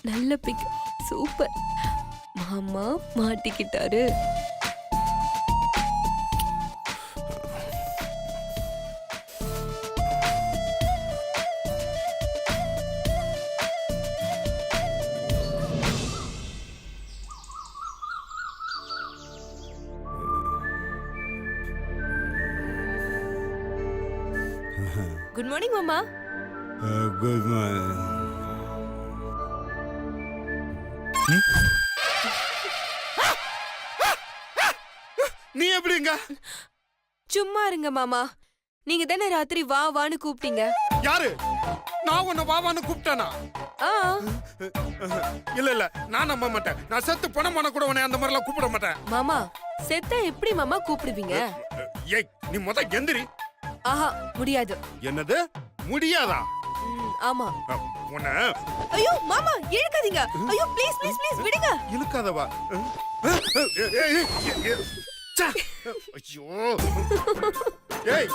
நல்ல big, super. மாமா மாட்டிக்கிட்டாரு. Good morning மாமா. Good morning. நீ எப்படிங்க? சும்மா இருங்க மாமா. நீங்க தானே ராத்திரி வா வான்னு கூப்பிட்டீங்க. யாரு? நான் உன்னை வாவான்னு கூப்பிட்டானா? ஆ, இல்ல இல்ல, நான் நம்ப மாட்டேன். நான் செத்து பணம் பண்ண கூட உன்னை அந்த மாதிரிலாம் கூப்பிட மாட்டேன். மாமா செத்தா எப்படி மாமா கூப்பிடுவீங்க? ஏய், நீ முத எந்திரி. ஆஹா, முடியாது. என்னது முடியாதா? ஆமா. உன்னை ஐயோ மாமா இழுக்காதீங்க. ஐயோ ப்ளீஸ் ப்ளீஸ் ப்ளீஸ் விடுங்க. இழுக்காதவா? ஐயோ, ஏய்,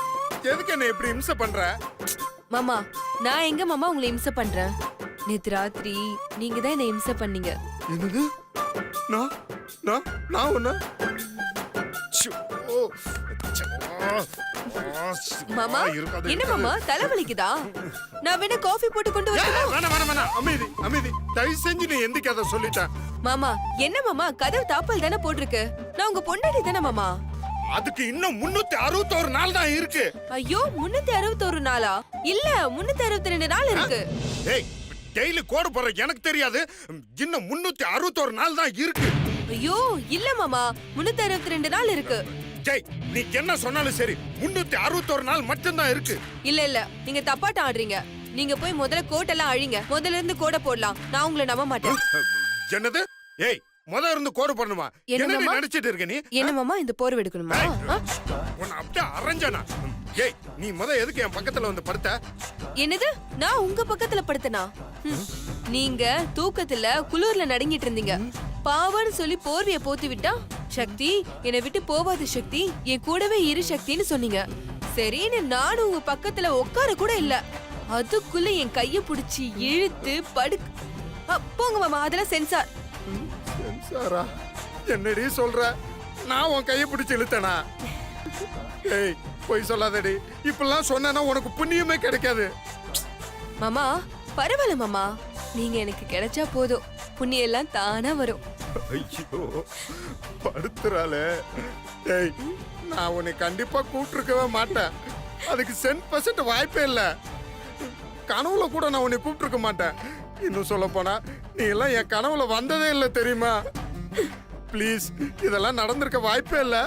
எதுக்கு என்ன இப்படி இம்சை பண்ற? மாமா நான் எங்க மாமா உங்களை இம்சை பண்றேன்? நேத்து ராத்திரி நீங்க தான் என்ன இம்சை பண்ணீங்க. என்னது? நான் நான் நான் உன்ன மாமா என்ன மாமா தலைவலிக்குதா? நான் வேணா காஃபி போட்டு கொண்டு வரட்டுமா? வேணாம் வேணாம் வேணாம், அமைதி அமைதி. தயவு செஞ்சு நீ எந்திரிக்க, அதை சொல்லிட்டேன். மாமா என்ன மாமா, கதவு தாப்பல் தானே போட்டிருக்கு. நான் உங்க பொண்டாட்டி தானே மாமா. அதுக்கு இன்னும் 361 நாள் தான் இருக்கு. ஐயோ 361 நாளா? இல்ல 362 நாள் இருக்கு. ஏய், டெய்லி கோடு போற எனக்கு தெரியாது. இன்னும் 361 நாள் தான் இருக்கு. ஐயோ இல்ல மாமா 362 நாள் இருக்கு. ஜெய், நீ என்ன சொன்னாலும் சரி, 361 நாள் மட்டும்தான் இருக்கு. இல்ல இல்ல நீங்க தப்பாட்டம் ஆடுறீங்க. நீங்க போய் முதல்ல கோட்டெல்லாம் அழிங்க. முதல்ல இருந்து கோட போடலாம். நான் உங்களை நம்ப மாட்டேன். என்னது? ஏய், முதல்ல இருந்து கோடு பண்ணுமா? என்ன நீ நினைச்சிட்டு இருக்க நீ? என்ன மாமா இந்த போர் எடுக்கணுமா? உன்னை அப்படியே அரைஞ்சானா? ஏய், நீ எதுக்கு என் பக்கத்துல வந்து படுத்த? என்னது? நான் உங்க பக்கத்துல படுத்தனா? நீங்க தூக்கத்துல குளூர்ல நடுங்கிட்டு இருந்தீங்க. பாவன்னு சொல்லி போர்வைய போத்தி விட்டா, சக்தி என்னை விட்டு போவாது சக்தி, என் கூடவே இரு சக்தின்னு சொன்னீங்க. சரின்னு நானும் உங்க பக்கத்துல உட்கார கூட இல்ல. அதுக்குள்ள என் கைய புடிச்சு இழுத்து போங்க மாமா, அதெல்லாம் சென்சார். சென்சாரா? என்னடி சொல்ற? நான் உன் கையை பிடிச்சு இழுத்தனா? ஏய், போய் சொல்லாதடி. இப்பெல்லாம் சொன்னா உனக்கு புண்ணியமே கிடைக்காது. மாமா பரவாயில்ல மாமா, நீங்க எனக்கு கிடைச்சா போதும், புண்ணியம் எல்லாம் தானா வரும். ஐயோ, படுத்துறாளே. ஏய், நான் உன்னை கண்டிப்பா கூப்பிட்டுருக்கவே மாட்டேன். அதுக்கு 100% வாய்ப்பே இல்ல. கனவுல கூட நான் உன்னை கூப்பிட்டுருக்க மாட்டேன். இன்னும் சொல்ல போனா நீ எல்லாம் என் கனவுல வந்ததே இல்ல, தெரியுமா? ப்ளீஸ், இதெல்லாம் நடந்திருக்க வாய்ப்பே இல்ல.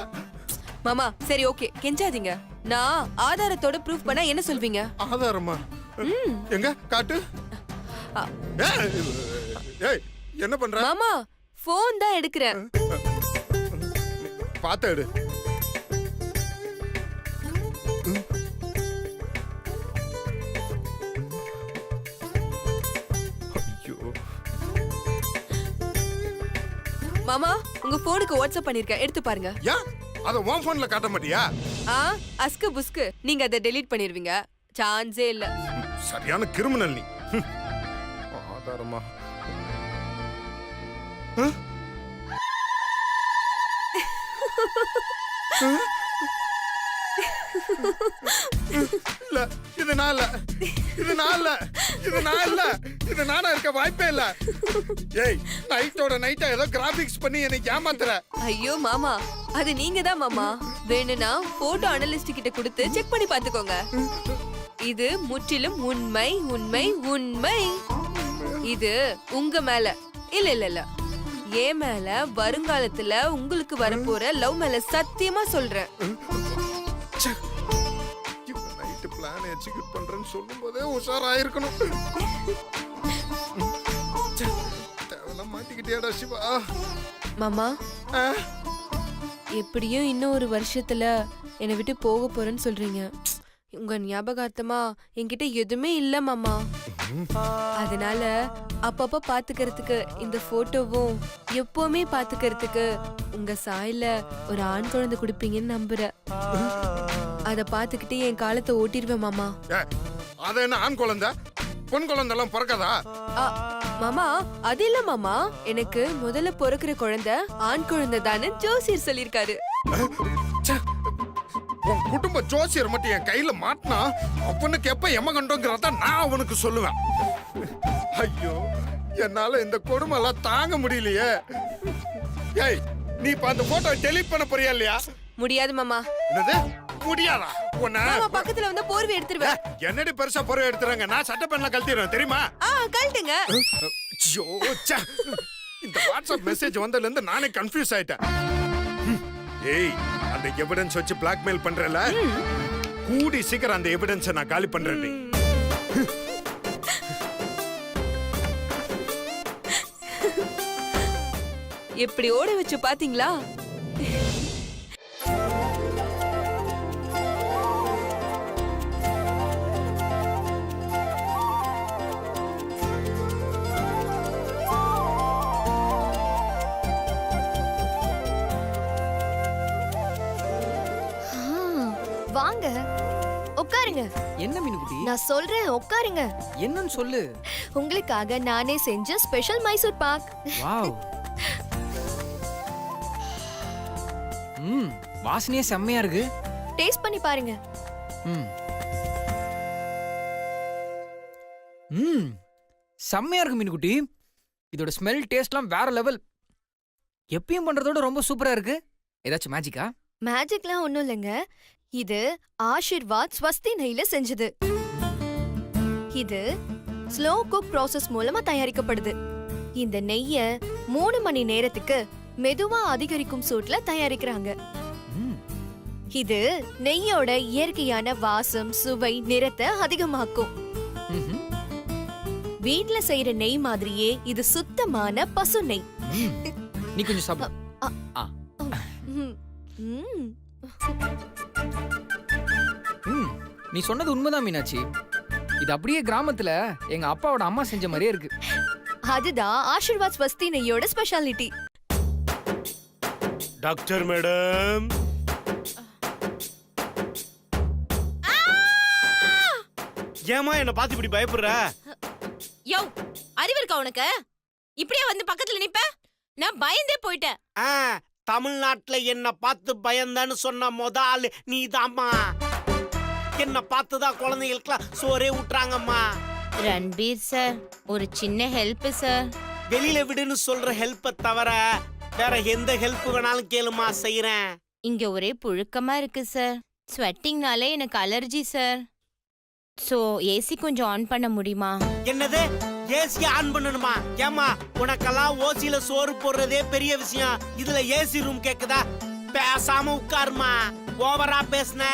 மாமா சரி ஓகே, கெஞ்சாதீங்க. நான் ஆதாரத்தோட ப்ரூஃப் பண்ணா என்ன சொல்வீங்க? ஆதாரமா? எங்க காட்டு. ஏய், என்ன பண்ற? மாமா போன் தான் எடுக்கிறேன். பாத்து எடு. மாமா உங்க போனுக்கு வாட்ஸ்அப் பண்ணிருக்கேன், எடுத்து பாருங்க. ஏன் அத உன் போன்ல காட்ட மாட்டியா? அஸ்கு புஸ்கு நீங்க அதை டெலீட் பண்ணிருவீங்க, சான்ஸே இல்ல. சரியான கிரிமினல் நீ. ஆதாரமா? இல்ல, இது நான் இல்ல, இது நான் இல்ல, இது நான் இல்ல, இது நானா இருக்க வாய்ப்பே இல்ல. ஏய், நைட்டோட நைட்டா ஏதோ கிராபிக்ஸ் பண்ணி என்னை ஏமாத்துற. ஐயோ மாமா, அது நீங்க தான் மாமா. வேணும்னா போட்டோ அனலிஸ்ட் கிட்ட கொடுத்து செக் பண்ணி பாத்துக்கோங்க. இது முற்றிலும் உண்மை உண்மை உண்மை. இது உங்க மேல இல்ல இல்ல இல்ல, ஏன் மேல வருங்காலத்துல உங்களுக்கு வரப்போற லவ் மேல சத்தியமா சொல்றேன். நைட்டு பிளான் எக்ஸிக்யூட் பண்றேன்னு சொல்லும் போதே உஷாராயிருக்கணும். தேவலாம் மாட்டிக்கிட்டியாடா சிவா. மாமா எப்படியும் இன்னும் ஒரு வருஷத்துல என்னை விட்டு போக போறேன்னு சொல்றீங்க. உங்க ஞாபகார்த்தமா என்கிட்ட எதுவுமே இல்ல மாமா. அதனால அப்பப்ப பாத்துக்கிறதுக்கு இந்த போட்டோவும் எப்பவுமே பாத்துக்கிறதுக்கு உங்க சாயில ஒரு ஆண் குழந்தை கொடுப்பீங்கன்னு நம்புறேன். அத பாத்துக்கிட்டு என் காலத்தை ஓட்டிடுவேன் மாமா. அது என்ன ஆண் குழந்தை? பொன் குழந்தை எல்லாம் பிறக்காதா? மாமா அது இல்ல மாமா, எனக்கு முதல்ல பிறக்கிற குழந்தை ஆண் குழந்தை தானே ஜோசியர் சொல்லிருக்காரு. ச்சே, உன் குடும்ப ஜோசியர் மட்டும் என் கையில மாட்டினா அவனுக்கு எப்ப எமகண்டோங்கிறத நான் அவனுக்கு சொல்லுவேன். ஐயோ, என்னால இந்த கொடுமை எல்லாம் தாங்க முடியலையே. ஏய், நீ இப்ப அந்த போட்டோ டெலீட் பண்ண போறியா இல்லையா? முடியாது மாமா. என்னது முடியாதா? உன்னை மாமா பக்கத்துல வந்து போர்வை எடுத்துருவேன். என்னடி பெருசா பொருள் எடுத்துறாங்க, நான் சட்டை பண்ணலாம் கழட்டிடுவேன் தெரியுமா? கழட்டுங்க. ஐயோ, ச்சே. இந்த வாட்ஸ்அப் மெசேஜ் வந்ததுல இருந்து நானே கன்ஃபியூஸ் ஆயிட்டேன். ஏய், அந்த எவிடன்ஸ் வச்சு பிளாக்மெயில் பண்றல, கூடி சீக்கிரம் அந்த எவிடன்ஸை நான் காலி பண்றேன். எப்படி ஓட வச்சு பாத்தீங்களா? வாங்க உட்காருங்க. என்ன மீனுக்குட்டி? நான் சொல்றேன் உட்காருங்க. என்னன்னு சொல்லு. உங்களுக்காக நானே செஞ்ச ஸ்பெஷல் மைசூர் பாக். வாவ். வாசனையே செம்மையா இருக்கு. டேஸ்ட் பண்ணி பாருங்க. செம்மையா இருக்கு மீனுக்குட்டி. இதோட ஸ்மெல் டேஸ்ட்லாம் வேற லெவல். எப்பயும் பண்றதோட ரொம்ப சூப்பரா இருக்கு. ஏதாச்சும் மேஜிக்கா? மேஜிக்லாம் ஒண்ணும் இல்லைங்க. இது ஆஷிர்வாத் ஸ்வஸ்தி நெய்ல செஞ்சது. இது ஸ்லோ குக் ப்ராசஸ் மூலமா தயாரிக்கப்படுது. இந்த நெய்ய 3 மணி நேரத்துக்கு மெதுவா அதிகரிக்கும் சூட்ல தயாரிக்கிறாங்க. இது நெய்யோட இயற்கையான வாசம், சுவை, நிறத்தை அதிகமாக்கும். வீட்ல செய்யற நெய் மாதிரியே இது சுத்தமான பசு நெய். நீ கொஞ்சம் சாப்பிடு. நீ சொன்னது உண்மைதான் மீனாட்சி. இது அப்படியே கிராமத்துல எங்க அப்பாவோட அம்மா செஞ்ச மாதிரியே இருக்கு. அதுதான் ஆஷிர்வாத் ஸ்வஸ்தி நெய்யோட ஸ்பெஷாலிட்டி. டாக்டர் மேடம், ஏமா என்ன பார்த்து இப்படி பயப்படுற? யோ, அறிவு இருக்கா உனக்கு? இப்படியே வந்து பக்கத்துல நிப்ப? நான் பயந்தே போயிட்டேன். தமிழ்நாட்டுல என்ன பார்த்து பயந்தான்னு சொன்ன முதல் நீதாம்மா. என்ன பார்த்துதான் குழந்தைகளுக்குலாம் சோறே ஊட்டுறாங்கம்மா. ரன்பீர் சார், ஒரு சின்ன ஹெல்ப் சார். வெளியில விடுன்னு சொல்ற ஹெல்ப்ப தவிர வேற எந்த ஹெல்ப் வேணாலும் கேளுமா, செய்யறேன். இங்க ஒரே புழுக்கமா இருக்கு சார். ஸ்வெட்டிங்னாலே எனக்கு அலர்ஜி சார். சோ ஏசி கொஞ்சம் ஆன் பண்ண முடியுமா? என்னது, ஏசி ஆன் பண்ணணுமா? ஏமா, உனக்கெல்லாம் ஓசியில சோறு போடுறதே பெரிய விஷயம், இதுல ஏசி ரூம் கேக்குதா? பேசாம உட்காருமா. ஓவரா பேசுன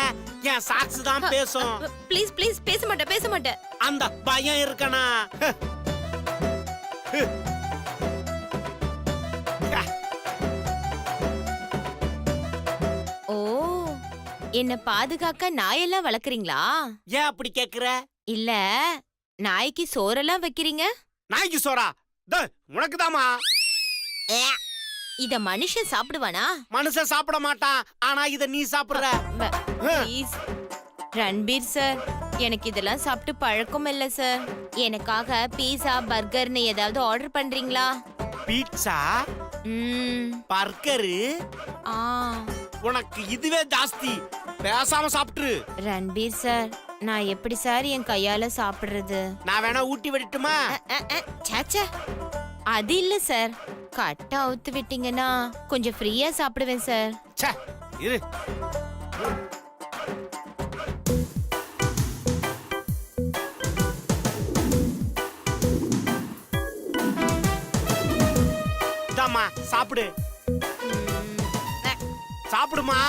என் சாக்ஸ் தான் பேசும். ப்ளீஸ் ப்ளீஸ், பேச மாட்டேன் பேச மாட்டேன். அந்த பயம் இருக்கனா? ஓ, என்ன பாதுகாக்க நாயெல்லாம் வளர்க்குறீங்களா? ஏன் அப்படி கேக்குற? இல்ல, நாய்க்கு சோறெல்லாம் வைக்கிறீங்க. நாய்க்கு சோறா? உனக்குதாமா. இத மனுஷன் சாப்பிடுவானா? மனுஷன் சாப்பிட மாட்டான், ஆனா இத நீ சாப்பிடுற. ப்ளீஸ் ரன்பீர் சார், எனக்கு இதெல்லாம் சாப்பிட்டு பழக்கம் இல்ல சார். எனக்காக பீஸா பர்கர்னு ஏதாவது ஆர்டர் பண்றீங்களா? பீட்சா, பர்கரு, உனக்கு இதுவே ஜாஸ்தி. பேசாம சாப்பிட்டுரு. ரன்பீர் சார், நான் எப்படி சார் என் கையால சாப்பிடுறது? நான் வேணா ஊட்டி விடட்டுமா? சாச்சா, அது இல்ல சார். கட்ட அவுத்து விட்டீங்கன்னா கொஞ்சம் ஃப்ரீயா சாப்பிடுவேன் சார். ச்சே, இரு. இதாம்மா, சாப்பிடு. சாப்பிடுமா.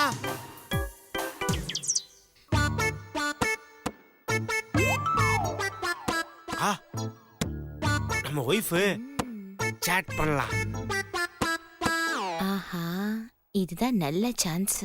நம்ம ஒய்ஃப் சாட் பண்ணலாம். ஆஹா, இதுதான் நல்ல சான்ஸ்.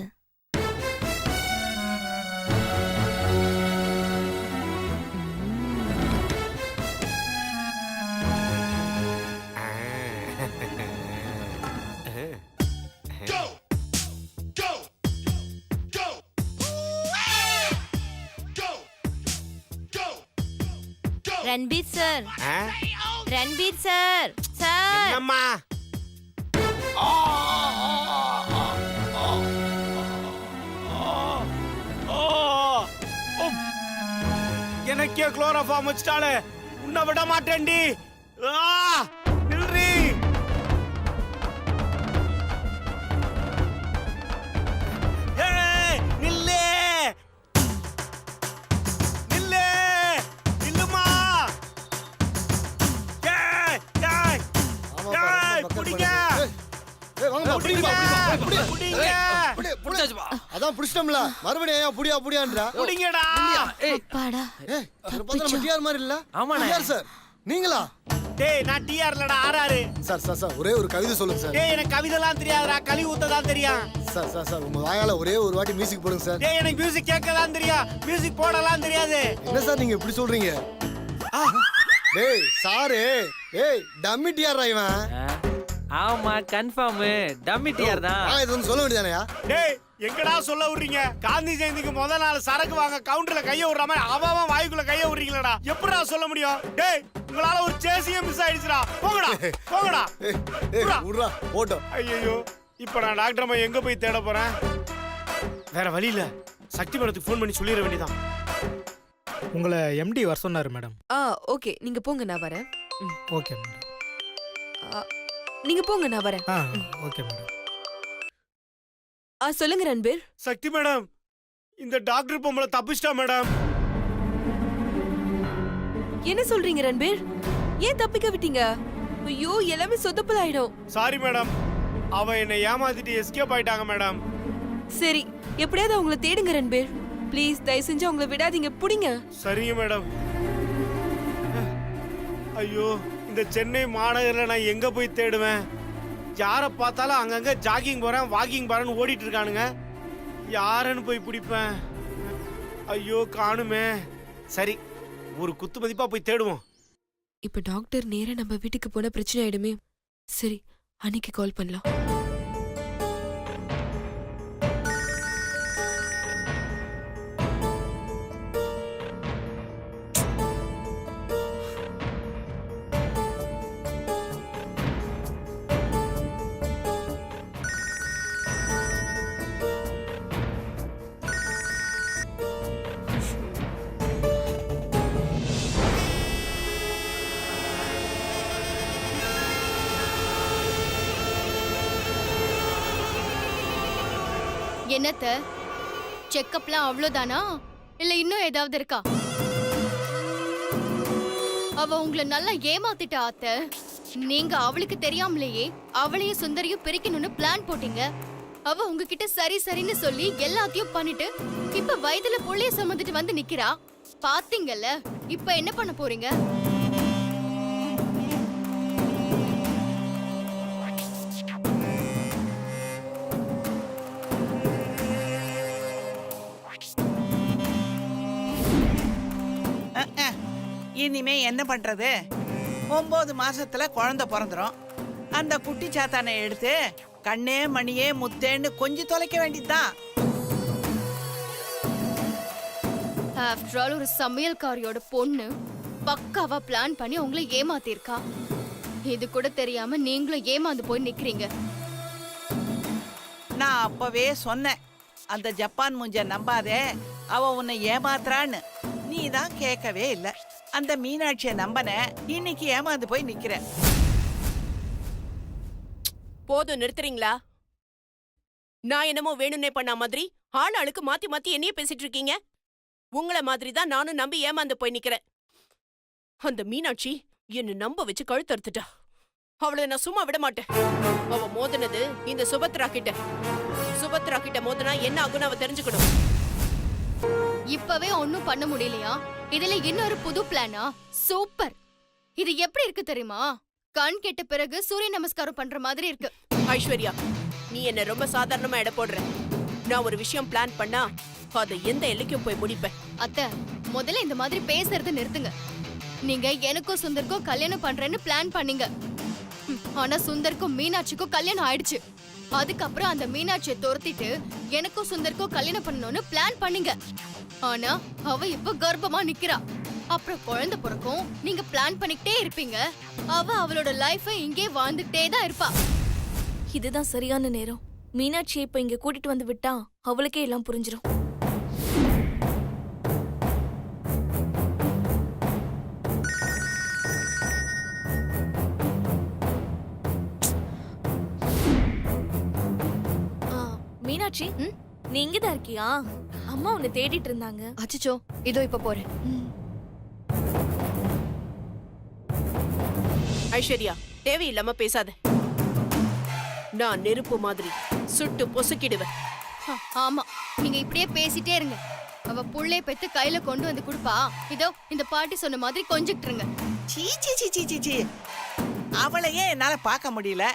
ரன்பீர் சார், ஆ? Ranbir sir, sir. என்னம்மா? எனக்கே குளோரோஃபார்ம் வச்சுட்டாளே, உன்னை விட மாட்டேன்டி. நில்றி. ஏய், நில்லு. நில்லு. நில்லுமா. ஏய், ஏய், ஏய், புடிங்க. புடிங்க. புடிங்க. புடிச்சாச்சுப்பா. அதான் புடிச்சிட்டோம்ல, மறுபடியும் ஏன் புடியா புடியான்றா? புடிங்கடா. அப்பாடா ஏய், இவரை பார்த்தா நம்ம டிஆர் மாதிரி இல்ல? ஆமாண்ணே. டிஆர் சார், நீங்களா? டேய், நான் டிஆர்லடா ஆர்ஆர். சார் சார் சார், ஒரே ஒரு கவிதை சொல்லுங்க சார். டேய், எனக்கு கவிதைலாம் தெரியாதுடா, கலி ஊத்ததான் தெரியும். சார் சார் சார், உங்க வாயால ஒரே ஒரு வாட்டி மியூசிக் போடுங்க சார். டேய், எனக்கு மியூசிக் கேட்கலாம் தெரியும், மியூசிக் போடலாம் தெரியாது. என்ன சார் நீங்க இப்படி சொல்றீங்க? டேய் சாரு, ஏய் டம்மி டிஆர் இவன். ஆமா கன்ஃபார்ம் டம்மி டிஆர் தான். இது வந்து சொல்ல வேண்டியதானயா? டேய், எங்கடா சொல்ல விடுறீங்க? காந்தி ஜெயந்திக்கு முத நாள் சரக்கு வாங்க கவுண்டர்ல கைய விடுற மாதிரி அவன் வாய்க்குள்ள கைய விடுறீங்களடா, எப்படிடா சொல்ல முடியும்? டேய், உங்களால ஒரு சேசியே மிஸ் ஆயிடுச்சுடா. போங்கடா, போங்கடா. விடுறா போட்டோம். ஐயோ, இப்ப நான் டாக்டர் அம்மா எங்க போய் தேட போறேன்? வேற வழி இல்ல, சக்தி மேடத்துக்கு ஃபோன் பண்ணி சொல்லிட வேண்டியதான். உங்களை எம்டி வர சொன்னாரு மேடம். ஓகே, நீங்க போங்க, நான் வரேன். Okay madam. நீங்க போங்க, நான் வரேன். Okay madam. சொல்லுங்க ரன்பீர். சக்தி மேடம், இந்த டாக்டர் பொம்பளை தப்பிச்சிட்டா மேடம். என்ன சொல்றீங்க ரன்பீர்? ஏன் தப்பிக்க விட்டீங்க? ஐயோ, எல்லாமே சொதப்பல் ஆயிடும். சாரி மேடம், அவ என்னை ஏமாத்திட்டு எஸ்கேப் ஆயிட்டாங்க மேடம். சரி, எப்படியாவது அவங்கள தேடுங்க ரன்பீர். ப்ளீஸ், தயவு செஞ்சு அவங்கள விடாதீங்க, புடிங்க. சரிங்க மேடம். ஐயோ, இந்த சென்னை மாநகரில் நான் எங்க போய் தேடுவேன்? யாரை பார்த்தாலும் அங்கங்க ஜாகிங் போறேன், வாக்கிங் போறேன்னு ஓடிட்டு இருக்கானுங்க. யாருன்னு போய் பிடிப்பேன்? ஐயோ, காணுமே. சரி, ஒரு குத்து மதிப்பா போய் தேடுவோம். இப்ப டாக்டர் நேரா நம்ம வீட்டுக்கு போன பிரச்சனை ஆயிடுமே. சரி, அன்னைக்கு கால் பண்ணலாம். என்னத்த செக்கப்லாம் அவ்வளவுதானா இல்ல இன்னும் ஏதாவது இருக்கா? அவ உங்களை நல்லா ஏமாத்திட்டா அத்தை. நீங்க அவளுக்கு தெரியாமலேயே அவளையும் சுந்தரியும் பிரிக்கணும்னு பிளான் போட்டீங்க. அவ உங்ககிட்ட சரி சரின்னு சொல்லி எல்லாத்தையும் பண்ணிட்டு இப்ப வயதுல புள்ளைய சுமந்துட்டு வந்து நிக்கிறா. பாத்தீங்கல்ல, இப்ப என்ன பண்ண போறீங்க? இனிமே என்ன பண்றது? 9 மாசத்துல குழந்தை பிறந்துரும். அந்த குட்டி சாத்தானை எடுத்து கண்ணே மணியே முத்தேன்னு கொஞ்சம் தொலைக்க வேண்டியதுதான். ஆஃப்டர் ஆல் ஒரு சமையல்காரியோட பொண்ணு பக்காவா பிளான் பண்ணி உங்களை ஏமாத்திருக்கா. இது கூட தெரியாம நீங்களும் ஏமாந்து போய் நிக்கிறீங்க. நான் அப்பவே சொன்னேன், அந்த ஜப்பான் மூஞ்ச நம்பாதே, அவ உன்னை ஏமாத்துறான்னு. நீ தான் கேட்கவே இல்லை. அந்த மீனாட்சியை நம்பன, இன்னைக்கு ஏமாந்து போய் நிக்கிற. போதும், நிறுத்துறீங்களா? நான் என்னமோ வேணும்னே பண்ண மாதிரி ஆள் ஆளுக்கு மாத்தி மாத்தி என்னையே பேசிட்டு இருக்கீங்க. உங்களை மாதிரி தான் நானும் நம்பி ஏமாந்து போய் நிக்கிறேன். அந்த மீனாட்சி என்ன நம்ப வச்சு கழுத்தறுத்துட்டா. அவளை நான் சும்மா விட மாட்டேன். அவ மோதினது இந்த சுபத்ரா கிட்ட. சுபத்ரா கிட்ட மோதினா என்ன ஆகுன்னு அவ தெரிஞ்சுக்கணும். இப்பவே ஒண்ணும் பண்ண முடியலையா? இதுல இன்னொரு புது பிளானா? சூப்பர். இது எப்படி இருக்கு தெரியுமா? கண் கெட்ட பிறகு சூரிய நமஸ்காரம் பண்ற மாதிரி இருக்கு. ஐஸ்வர்யா, நீ என்ன ரொம்ப சாதாரணமா எடை போடுற. நான் ஒரு விஷயம் பிளான் பண்ணா அதை எந்த எல்லைக்கும் போய் முடிப்பேன். அத்தை, முதல்ல இந்த மாதிரி பேசுறத நிறுத்துங்க. நீங்க எனக்கும் சுந்தருக்கும் கல்யாணம் பண்றேன்னு பிளான் பண்ணீங்க. ஆனா சுந்தருக்கும் மீனாட்சிக்கும் கல்யாணம் ஆயிடுச்சு. அதுக்கப்புறம் அந்த மீனாட்சியை துரத்திட்டு எனக்கும் சுந்தருக்கும் கல்யாணம் பண்ணணும்னு பிளான் பண்ணீங்க. ஆனா அவ இப்ப கர்ப்பமா நிக்கிறா. அப்புறம் குழந்தை பிறக்கும், நீங்க பிளான் பண்ணிக்கிட்டே இருப்பீங்க. அவ அவளோட லைஃபை இங்கே வாழ்ந்துகிட்டே தான் இருப்பா. இதுதான் சரியான நேரம். மீனாட்சியை இப்ப இங்க கூட்டிட்டு வந்து விட்டா அவளுக்கே எல்லாம் புரிஞ்சிடும். மீனாட்சி, நீ இங்கதான் இருக்கியா? அம்மா உன்னை தேடிட்டு இருந்தாங்க. அச்சச்சோ, இதோ இப்ப போறேன். ஐஸ்வர்யா, தேவையில்லாம பேசாத. நான் நெருப்பு மாதிரி சுட்டு பொசுக்கிடுவேன். ஆமா, நீங்க இப்படியே பேசிட்டே இருங்க. அவ புள்ளைய பெத்து கையில கொண்டு வந்து கொடுப்பா. இதோ இந்த பாட்டி சொன்ன மாதிரி கொஞ்சிட்டுருங்க. சீ சீ சீ சீ சீ சீ. அவளையே என்னால பார்க்க முடியல.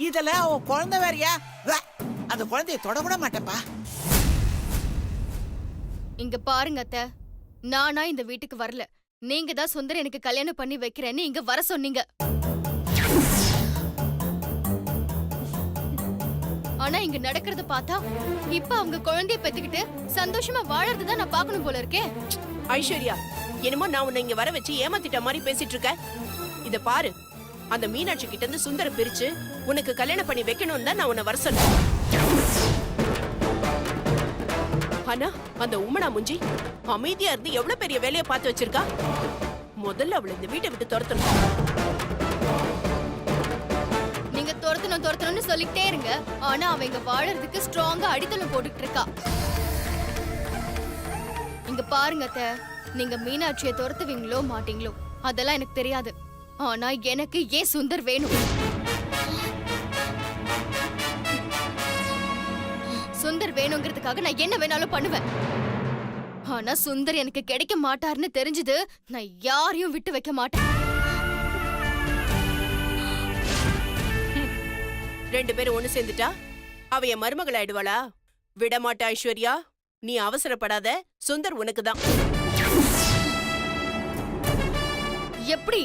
இதுல அவ குழந்தை வேறயா? வே, அந்த குழந்தைய தொடக்கூட மாட்டேப்பா. இங்க பாருங்க அத்தை, நானா இந்த வீட்டுக்கு வரல. நீங்க தான் சுந்தர் எனக்கு கல்யாணம் பண்ணி வைக்கிறேன்னு இங்க வர சொன்னீங்க. ஆனா இங்க நடக்கிறத பார்த்தா இப்ப அவங்க குழந்தைய பெத்துக்கிட்டு சந்தோஷமா வாழறதுதான் நான் பார்க்கணும் போல இருக்கேன். ஐஸ்வர்யா, என்னமோ நான் உன்னை இங்க வர வச்சு ஏமாத்திட்ட மாதிரி பேசிட்டு இருக்க. இத பாரு, அந்த மீனாட்சி கிட்ட இருந்து சுந்தர பிரிச்சு உனக்கு கல்யாணம் பண்ணி வைக்கணும் தான் நான் உன்னை வர சொன்னேன். ஆனா அந்த உம்மனா முஞ்சி அமைதியா இருந்து எவ்வளவு பெரிய வேலையை பார்த்து வச்சிருக்கா. முதல்ல அவளை இந்த வீட்டை விட்டு துரத்தணும். நீங்க துரத்தணும்னு சொல்லிட்டே இருங்க. ஆனா அவ இங்க வாழறதுக்கு ஸ்ட்ராங்கா அடித்தளம் போட்டுட்டு இருக்கா. இங்க பாருங்க அத்தை, நீங்க மீனாட்சியை துரத்துவீங்களோ மாட்டீங்களோ அதெல்லாம் எனக்கு தெரியாது. ஆனா எனக்கு ஏன் சுந்தர் வேணும். சுந்தர் வேணுங்கிறதுக்காக நான் என்ன வேணாலும் பண்ணுவேன். ஆனா சுந்தர் எனக்கு கிடைக்க மாட்டாருன்னு தெரிஞ்சது நான் யாரையும் விட்டு வைக்க மாட்டேன். ரெண்டு பேரும் ஒண்ணு சேர்ந்துட்டா அவ என் மருமகள் ஆயிடுவாளா? விட மாட்டா ஐஸ்வர்யா. நீ அவசரப்படாத, சுந்தர் உனக்கு தான். எப்படி?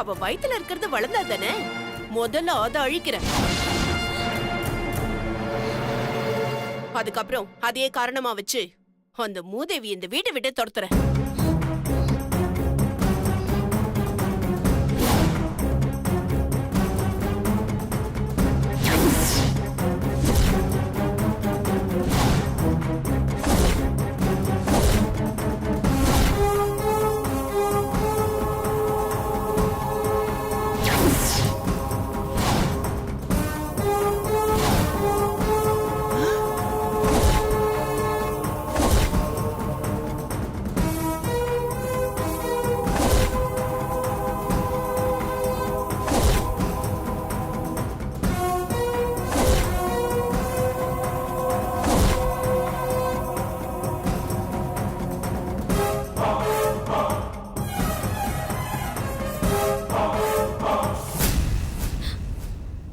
அவ வயித்துல இருக்கிறது வளர்ந்தா தானே. முதல்ல அதை அழிக்கிறேன். அதுக்கப்புறம் அதே காரணமா வச்சு அந்த மூதேவி இந்த வீட்டை விட்டு துரத்துறேன்.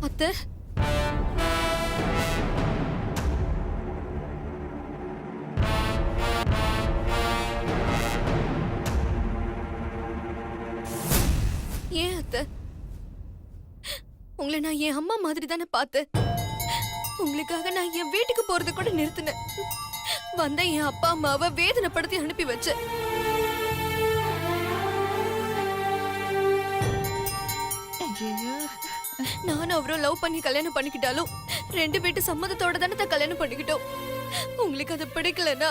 அத்தை, ஏன் அத்தை? உங்களை நான் என் அம்மா மாதிரி தானே பார்த்தேன். உங்களுக்காக நான் என் வீட்டுக்கு போறது கூட நிறுத்தினேன். வந்த என் அப்பா அம்மாவை வேதனைப்படுத்தி அனுப்பி வச்சேன். நானும் அவரும் லவ் பண்ணி கல்யாணம் பண்ணிக்கிட்டாலும் ரெண்டு பேட்டு சம்மதத்தோட தானே கல்யாணம் பண்ணிக்கிட்டோம். உங்களுக்கு அது பிடிக்கலன்னா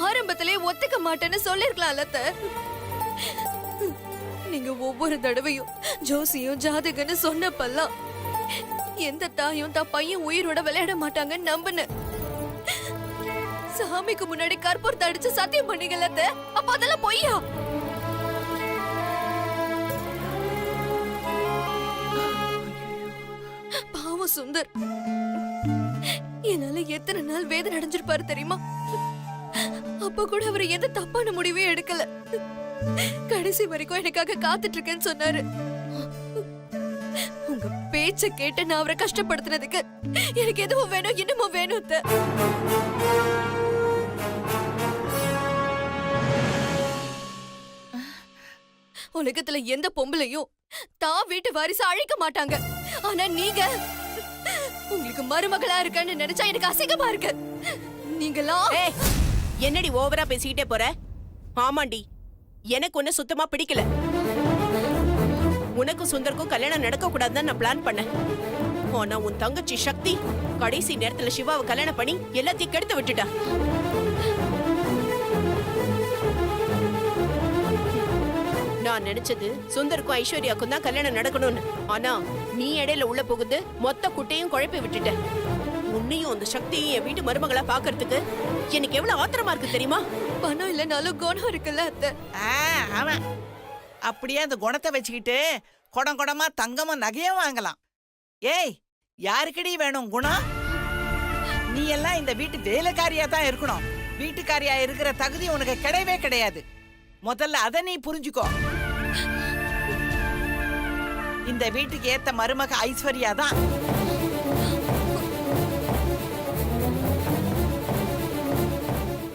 ஆரம்பத்திலே ஒத்துக்க மாட்டேன்னு சொல்லிருக்கலாம்ல அத்தை. நீங்க ஒவ்வொரு தடவையும் ஜோசியும் ஜாதகன்னு சொன்னப்பெல்லாம் எந்த தாயும் தான் பையன் உயிரோட விளையாட மாட்டாங்கன்னு நம்பினேன். சாமிக்கு முன்னாடி கற்பூரத்தை அடிச்சு சத்தியம் பண்ணீங்கல்ல அத்தை. அப்ப அதெல்லாம் பொய்யா? பாவம் சுந்தர் என்னால எத்தனை நாள் வேதனை அடைஞ்சிருப்பாரு தெரியுமா? அப்ப கூட அவர் எந்த தப்பான முடிவே எடுக்கல. கடைசி வரைக்கும் எனக்காக காத்துட்டு இருக்கேன்னு சொன்னாரு. உங்க பேச்ச கேட்டு நான் அவரை கஷ்டப்படுத்துறதுக்கு எனக்கு எதுவும் வேணும், இன்னமும் வேணும் அத்தை. உலகத்துல எந்த பொம்பளையும் தான் வீட்டு வாரிசு அழிக்க மாட்டாங்க. ஆனா நீங்க உங்களுக்கு மருமகளா இருக்கன்னு நினைச்சா எனக்கு அசிங்கமா இருக்கு. நீங்களா என்னடி ஓவரா பேசிக்கிட்டே போற? ஆமாண்டி, எனக்கு ஒண்ணு சுத்தமா பிடிக்கல. உனக்கும் சுந்தருக்கும் கல்யாணம் நடக்க கூடாதுன்னு நான் பிளான் பண்ணேன். ஆனா உன் தங்கச்சி சக்தி கடைசி நேரத்துல சிவாவை கல்யாணம் பண்ணி எல்லாத்தையும் கெடுத்து விட்டுட்டா. நான் நினைச்சது சுந்தருக்கும் ஐஸ்வர்யாக்கும் தான் கல்யாணம் நடக்கணும்னு. ஆனா நீ இடையில உள்ள புகுந்து மொத்த குட்டையும் குழப்பி விட்டுட்ட. உன்னையும் அந்த சக்தியும் என் வீட்டு மருமகளா பாக்குறதுக்கு எனக்கு எவ்வளவு ஆத்திரமா இருக்கு தெரியுமா? பணம் இல்லைனாலும் குணம் இருக்குல்ல அத்தை. அவன் அப்படியே அந்த குணத்தை வச்சுக்கிட்டு குடம் குடமா தங்கமும் நகையும் வாங்கலாம். ஏய், யாருக்கடி வேணும் குணம்? நீ எல்லாம் இந்த வீட்டு வேலைக்காரியா தான் இருக்கணும். வீட்டுக்காரியா இருக்கிற தகுதி உனக்கு கிடையவே கிடையாது. முதல்ல அதை நீ புரிஞ்சுக்கோ. இந்த வீட்டுக்கு ஏத்த மருமக ஐஸ்வர்யா தான்.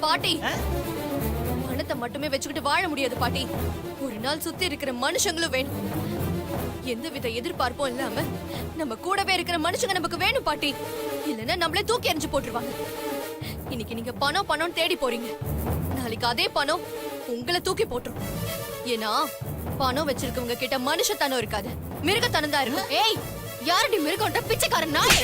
பாட்டி, பணத்தை மட்டுமே வச்சுக்கிட்டு வாழ முடியாது பாட்டி. ஒரு நாள் சுத்தி இருக்கிற மனுஷங்களும் வேணும். எந்தவித எதிர்பார்ப்பும் இல்லாம நம்ம கூடவே இருக்கிற மனுஷங்க நமக்கு வேணும் பாட்டி. இல்லைன்னா நம்மளே தூக்கி எறிஞ்சு போட்டுருவாங்க. இன்னைக்கு நீங்க பணம் பணம் தேடி போறீங்க, நாளைக்கு அதே பணம் உங்களை தூக்கி போட்டுரும். ஏன்னா பணம் வச்சிருக்கவங்க கிட்ட மனுஷத்தனம் இருக்காது, மிருகத்தனம் தான் இருக்கும். ஏய், யாரடி மிருகம்ன்ற பிச்சைக்காரன் நாய்?